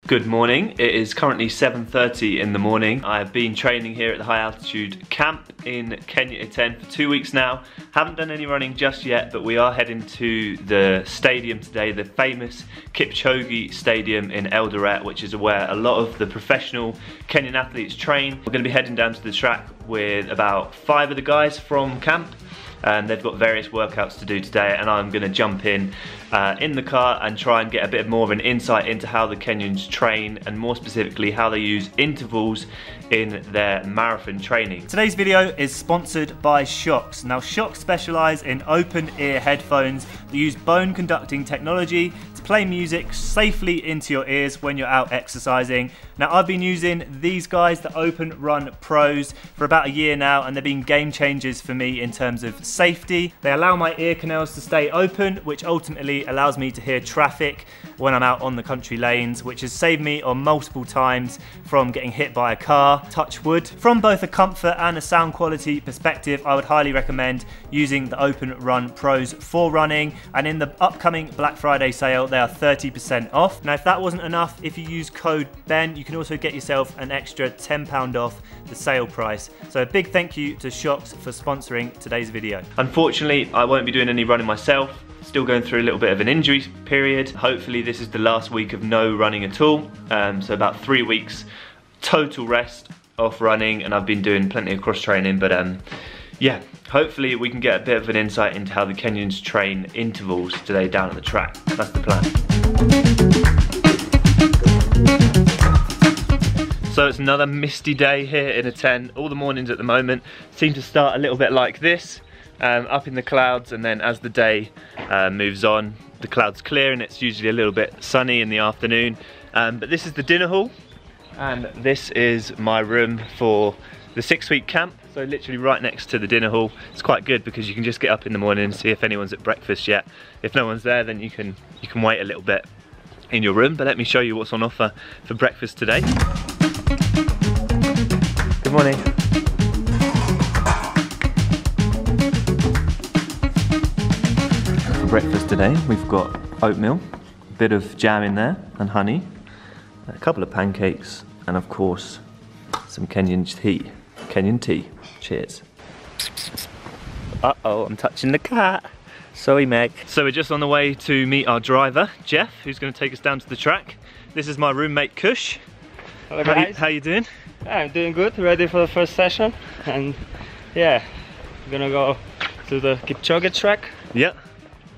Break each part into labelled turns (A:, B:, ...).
A: Good morning. It is currently 7:30 in the morning. I've been training here at the high altitude camp in Kenya 10 for 2 weeks now. Haven't done any running just yet, but we are heading to the stadium today, the famous Kipchoge Stadium in Eldoret, which is where a lot of the professional Kenyan athletes train. We're going to be heading down to the track with about 5 of the guys from camp. And they've got various workouts to do today, and I'm going to jump in the car and try and get a bit more of an insight into how the Kenyans train, and more specifically how they use intervals in their marathon training.
B: Today's video is sponsored by Shocks. Now Shocks specialise in open ear headphones that use bone conducting technology to play music safely into your ears when you're out exercising. Now I've been using these guys, the Open Run Pros, for about a year now, and they've been game changers for me in terms of safety. They allow my ear canals to stay open, which ultimately allows me to hear traffic when I'm out on the country lanes, which has saved me on multiple times from getting hit by a car, touch wood. From both a comfort and a sound quality perspective, I would highly recommend using the Open Run Pros for running, and in the upcoming Black Friday sale they are 30% off. Now if that wasn't enough, if you use code BEN, you can also get yourself an extra £10 off the sale price. So a big thank you to Shocks for sponsoring today's video.
A: Unfortunately, I won't be doing any running myself. Still going through a little bit of an injury period. Hopefully this is the last week of no running at all. So about 3 weeks total rest off running, and I've been doing plenty of cross training, but yeah, hopefully we can get a bit of an insight into how the Kenyans train intervals today down at the track. That's the plan. So it's another misty day here in a tent. All the mornings at the moment seem to start a little bit like this, up in the clouds, and then as the day moves on, the clouds clear and it's usually a little bit sunny in the afternoon. But this is the dinner hall, and this is my room for the 6-week camp. So literally right next to the dinner hall. It's quite good because you can just get up in the morning and see if anyone's at breakfast yet. If no one's there, then you can wait a little bit in your room. But let me show you what's on offer for breakfast today. Good morning. For breakfast today, we've got oatmeal, a bit of jam in there, and honey, a couple of pancakes, and of course, some Kenyan tea. Kenyan tea. Cheers. Uh-oh, I'm touching the cat. Sorry, Meg. So we're just on the way to meet our driver, Jeff, who's going to take us down to the track. This is my roommate, Kush.
C: Hello, guys.
A: How you doing?
C: I'm doing good, ready for the first session, and yeah, I'm gonna go to the Kipchoge track.
A: Yeah.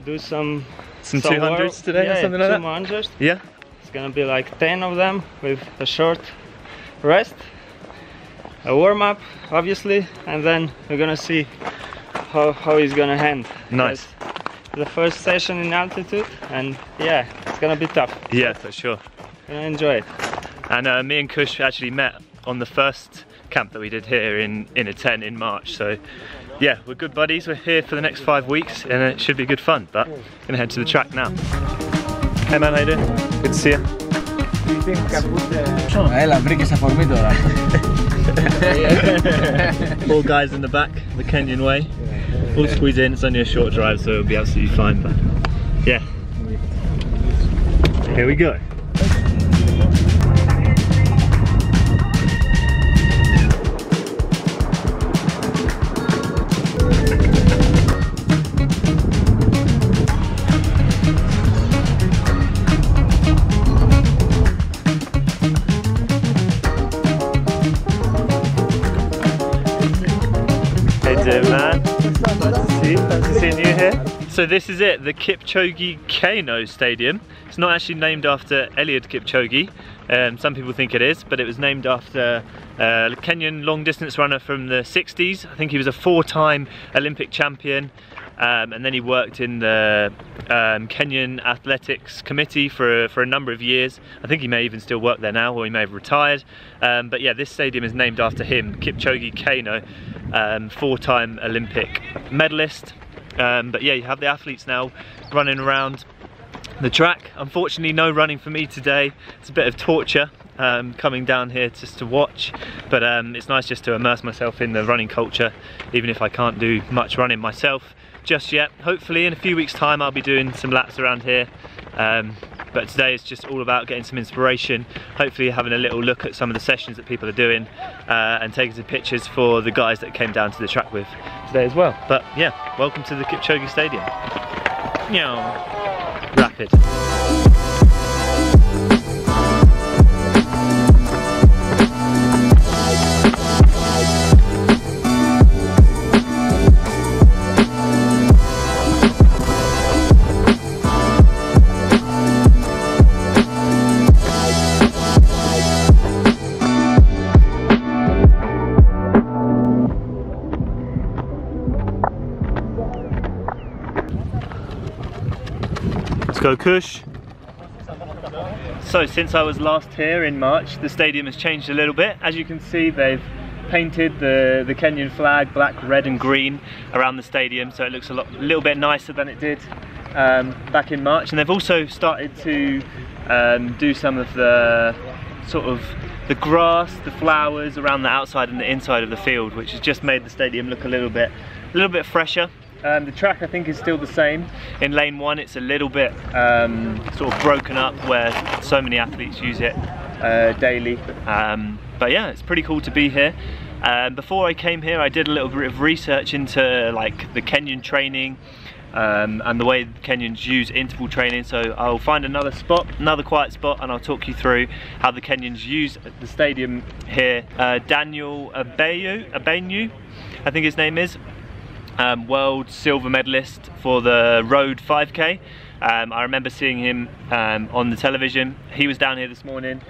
C: Do some
A: 200s today, or something like that?
C: 200s.
A: Yeah.
C: It's gonna be like 10 of them with a short rest, a warm-up obviously, and then we're gonna see how he's gonna hand.
A: Nice.
C: The first session in altitude, and yeah, it's gonna be tough.
A: Yeah, for sure.
C: Gonna enjoy it.
A: And me and Kush actually met on the first camp that we did here in a tent in March. So yeah, we're good buddies. We're here for the next 5 weeks, and it should be good fun. But I'm gonna head to the track now. Hey man, how you doing? Good to see you. All guys in the back, the Kenyan way. We'll squeeze in. It's only a short drive, so it'll be absolutely fine. But yeah, here we go. Man, nice to see you here. So this is it, the Kipchoge Stadium. It's not actually named after Eliud Kipchoge. Some people think it is, but it was named after a Kenyan long distance runner from the 60s. I think he was a 4-time Olympic champion, and then he worked in the Kenyan Athletics Committee for a number of years. I think he may even still work there now, or he may have retired. But yeah, this stadium is named after him, Kipchoge, 4-time Olympic medalist. But yeah, you have the athletes now running around the track. Unfortunately, no running for me today. It's a bit of torture coming down here just to watch, but it's nice just to immerse myself in the running culture, even if I can't do much running myself just yet. Hopefully in a few weeks time I'll be doing some laps around here, But today it's just all about getting some inspiration, hopefully having a little look at some of the sessions that people are doing, and taking some pictures for the guys that came down to the track with today as well. But yeah, welcome to the Kipchoge Stadium. Rapid. Go Kush. So since I was last here in March, the stadium has changed a little bit. As you can see, they've painted the Kenyan flag black, red and green around the stadium, so it looks a little bit nicer than it did back in March. And they've also started to do some of the sort of the grass, the flowers around the outside and the inside of the field, which has just made the stadium look a little bit fresher. The track I think is still the same. In lane 1 it's a little bit sort of broken up where so many athletes use it daily. But yeah, it's pretty cool to be here. Before I came here I did a little bit of research into like the Kenyan training and the way Kenyans use interval training, so I'll find another quiet spot, and I'll talk you through how the Kenyans use the stadium here. Daniel Abenyu, I think his name is. World silver medalist for the road 5k. I remember seeing him on the television. He was down here this morning.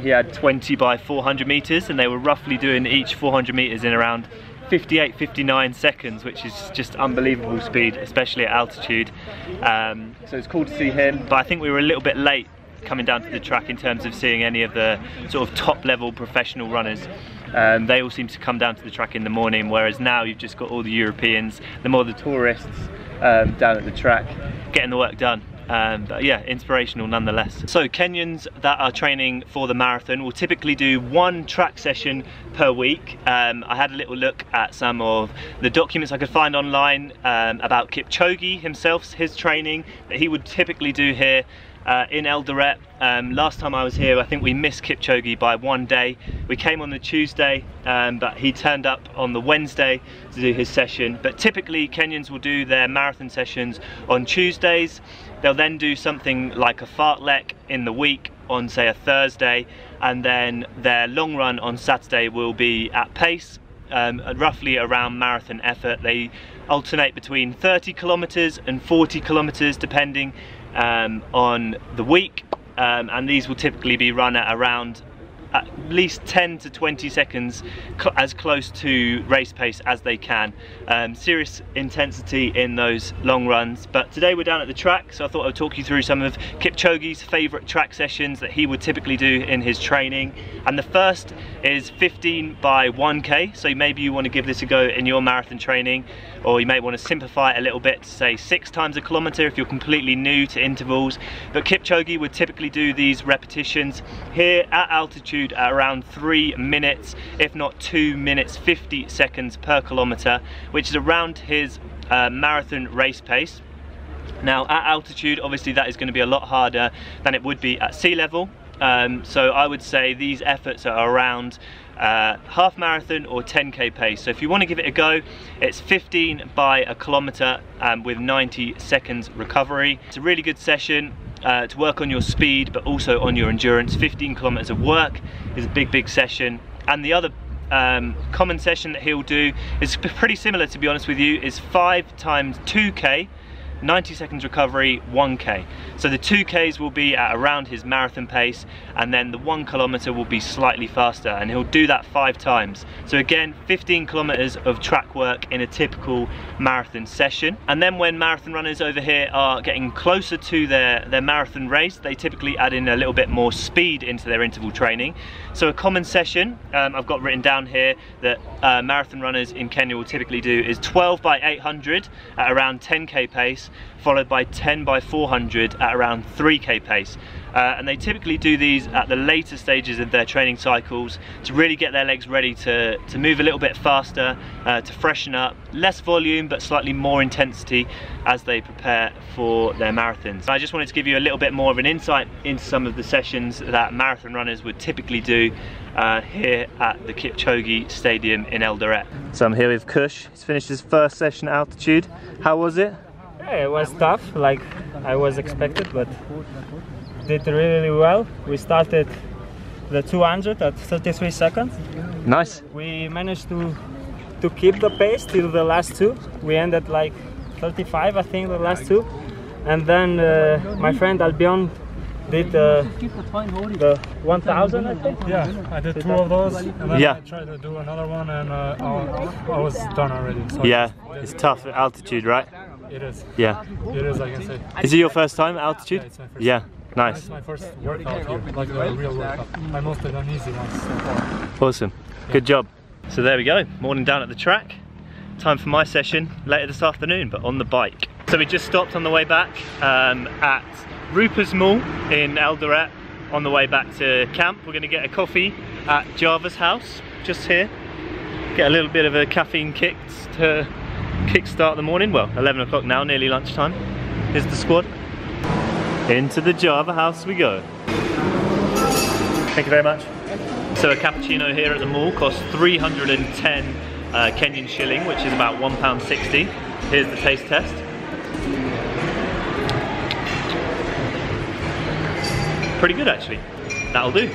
A: He had 20 by 400 meters, and they were roughly doing each 400 meters in around 58-59 seconds, which is just unbelievable speed, especially at altitude. So it's cool to see him, but I think we were a little bit late coming down to the track in terms of seeing any of the sort of top level professional runners. They all seem to come down to the track in the morning, whereas now you've just got all the Europeans, the more the tourists down at the track getting the work done. But yeah, inspirational nonetheless. So Kenyans that are training for the marathon will typically do one track session per week. I had a little look at some of the documents I could find online about Kipchoge himself, his training that he would typically do here in Eldoret. Last time I was here I think we missed Kipchoge by 1 day. We came on the Tuesday, but he turned up on the Wednesday to do his session. But typically Kenyans will do their marathon sessions on Tuesdays. They'll then do something like a fartlek in the week on say a Thursday, and then their long run on Saturday will be at pace, roughly around marathon effort. They alternate between 30 kilometers and 40 kilometers depending on the week, and these will typically be run at around at least 10 to 20 seconds as close to race pace as they can. Serious intensity in those long runs. But today we're down at the track, so I thought I'd talk you through some of Kipchoge's favourite track sessions that he would typically do in his training. And the first is 15 by 1k, so maybe you want to give this a go in your marathon training, or you may want to simplify it a little bit to say 6 times a kilometre if you're completely new to intervals. But Kipchoge would typically do these repetitions here at altitude at around 3 minutes, if not 2 minutes 50 seconds per kilometre, which is around his marathon race pace. Now at altitude obviously that is going to be a lot harder than it would be at sea level, so I would say these efforts are around half marathon or 10k pace. So if you want to give it a go, it's 15 by a kilometre with 90 seconds recovery. It's a really good session to work on your speed but also on your endurance. 15 kilometers of work is a big session. And the other common session that he'll do is pretty similar, to be honest with you, is 5 times 2k, 90 seconds recovery, 1k. So the 2ks will be at around his marathon pace, and then the 1 kilometer will be slightly faster, and he'll do that 5 times. So again, 15 kilometers of track work in a typical marathon session. And then when marathon runners over here are getting closer to their marathon race, they typically add in a little bit more speed into their interval training. So a common session I've got written down here that marathon runners in Kenya will typically do is 12 by 800 at around 10k pace,
B: followed by 10 by 400 at around 3k pace. And they typically do these at the later stages of their training cycles to really get their legs ready to move a little bit faster, to freshen up, less volume but slightly more intensity as they prepare for their marathons. I just wanted to give you a little bit more of an insight into some of the sessions that marathon runners would typically do here at the Kipchoge Stadium in Eldoret. So I'm here with Kush. He's finished his first session at altitude. How was it?
C: Yeah, it was tough, like I was expected, but did really well. We started the 200 at 33 seconds.
A: Nice.
C: We managed to keep the pace till the last two. We ended like 35, I think, the last two. And then my friend Albion did the 1000, I think.
D: Yeah, I did 2 of those, and then I tried to do another one, and I was done already. So
B: yeah, it's tough at altitude, right?
D: It is.
B: Yeah.
D: It is, I can say.
B: Is it your first time at altitude?
D: Yeah, it's my first.
B: Yeah. Nice.
D: It's my first workout here, like a real workout. I mostly done easy ones so far.
B: Awesome. Good job. So there we go. Morning down at the track. Time for my session later this afternoon, but on the bike. So we just stopped on the way back at Rupert's Mall in Eldoret on the way back to camp. We're going to get a coffee at Java's house, just here. Get a little bit of a caffeine kick to kickstart the morning. Well, 11 o'clock now, nearly lunchtime. Here's the squad. Into the Java house we go. Thank you very much. So a cappuccino here at the mall costs 310 Kenyan shilling, which is about £1.60. Here's the taste test. Pretty good actually. That'll do.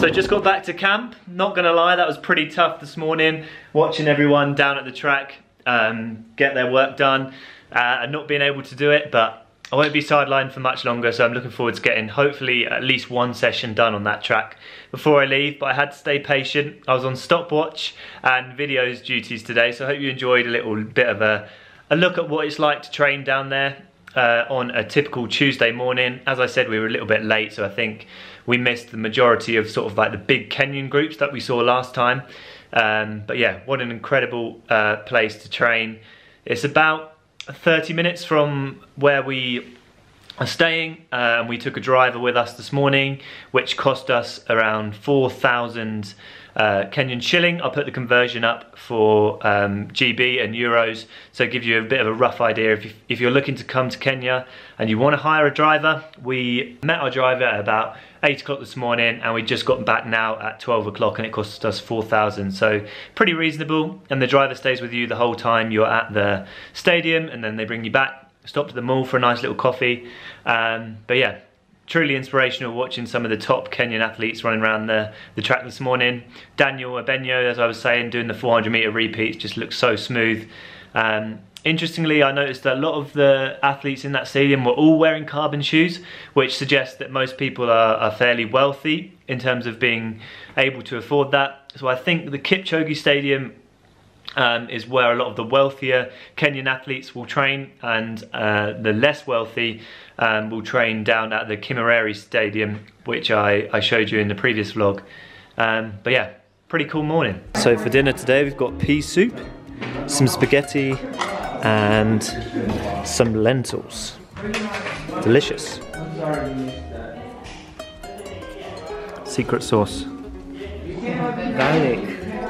B: So just got back to camp. Not gonna lie, that was pretty tough this morning, watching everyone down at the track get their work done and not being able to do it, but I won't be sidelined for much longer, so I'm looking forward to getting hopefully at least one session done on that track before I leave. But I had to stay patient. I was on stopwatch and videos duties today, so I hope you enjoyed a little bit of a look at what it's like to train down there on a typical Tuesday morning. As I said, we were a little bit late, so I think we missed the majority of sort of like the big Kenyan groups that we saw last time. But yeah, what an incredible place to train. It's about 30 minutes from where we are staying. We took a driver with us this morning, which cost us around 4,000 Kenyan shilling. I'll put the conversion up for GB and euros, so give you a bit of a rough idea. If you're looking to come to Kenya and you want to hire a driver, we met our driver at about 8 o'clock this morning, and we just got back now at 12 o'clock, and it cost us 4,000, so pretty reasonable. And the driver stays with you the whole time you're at the stadium, and then they bring you back. Stop at the mall for a nice little coffee. But yeah, truly inspirational watching some of the top Kenyan athletes running around the track this morning. Daniel Abenyo, as I was saying, doing the 400 meter repeats, just looks so smooth. Interestingly, I noticed that a lot of the athletes in that stadium were all wearing carbon shoes, which suggests that most people are fairly wealthy in terms of being able to afford that. So I think the Kipchoge Stadium is where a lot of the wealthier Kenyan athletes will train, and the less wealthy will train down at the Kimireri Stadium, which I showed you in the previous vlog. But yeah, pretty cool morning. So for dinner today we've got pea soup, some spaghetti and some lentils. Delicious. Secret sauce.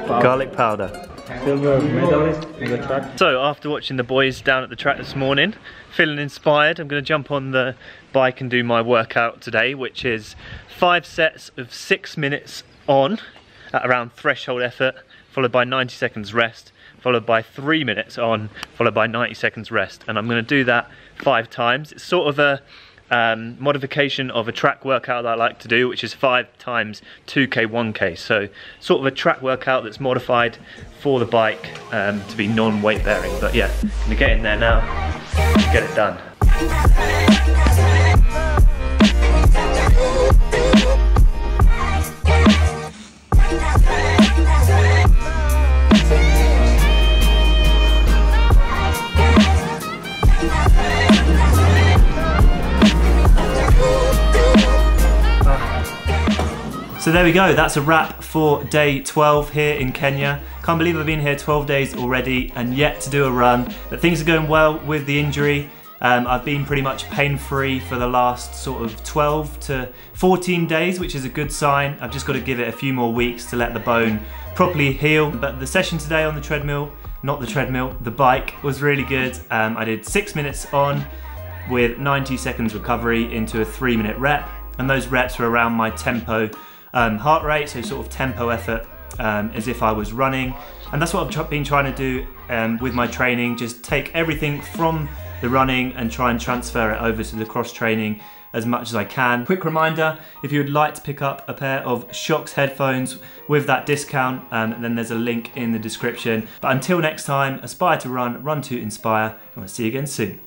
B: Garlic powder.
C: Silver medalist on the track.
B: So after watching the boys down at the track this morning, feeling inspired, I'm going to jump on the bike and do my workout today, which is 5 sets of 6 minutes on at around threshold effort, followed by 90 seconds rest, followed by 3 minutes on, followed by 90 seconds rest. And I'm going to do that 5 times. It's sort of a modification of a track workout that I like to do, which is 5 times 2k 1k, so sort of a track workout that's modified for the bike to be non-weight bearing. But yeah, I'm gonna get in there now, get it done. So So there we go, that's a wrap for day 12 here in Kenya. Can't believe I've been here 12 days already and yet to do a run, but things are going well with the injury. I've been pretty much pain-free for the last sort of 12 to 14 days, which is a good sign. I've just got to give it a few more weeks to let the bone properly heal. But the session today on the treadmill, not the treadmill, the bike, was really good. I did 6 minutes on with 90 seconds recovery into a 3-minute rep. And those reps were around my tempo heart rate, so sort of tempo effort as if I was running. And that's what I've been trying to do with my training, just take everything from the running and try and transfer it over to the cross training as much as I can. Quick reminder, if you would like to pick up a pair of Shocks headphones with that discount, then there's a link in the description. But until next time, aspire to run, run to inspire, and I'll see you again soon.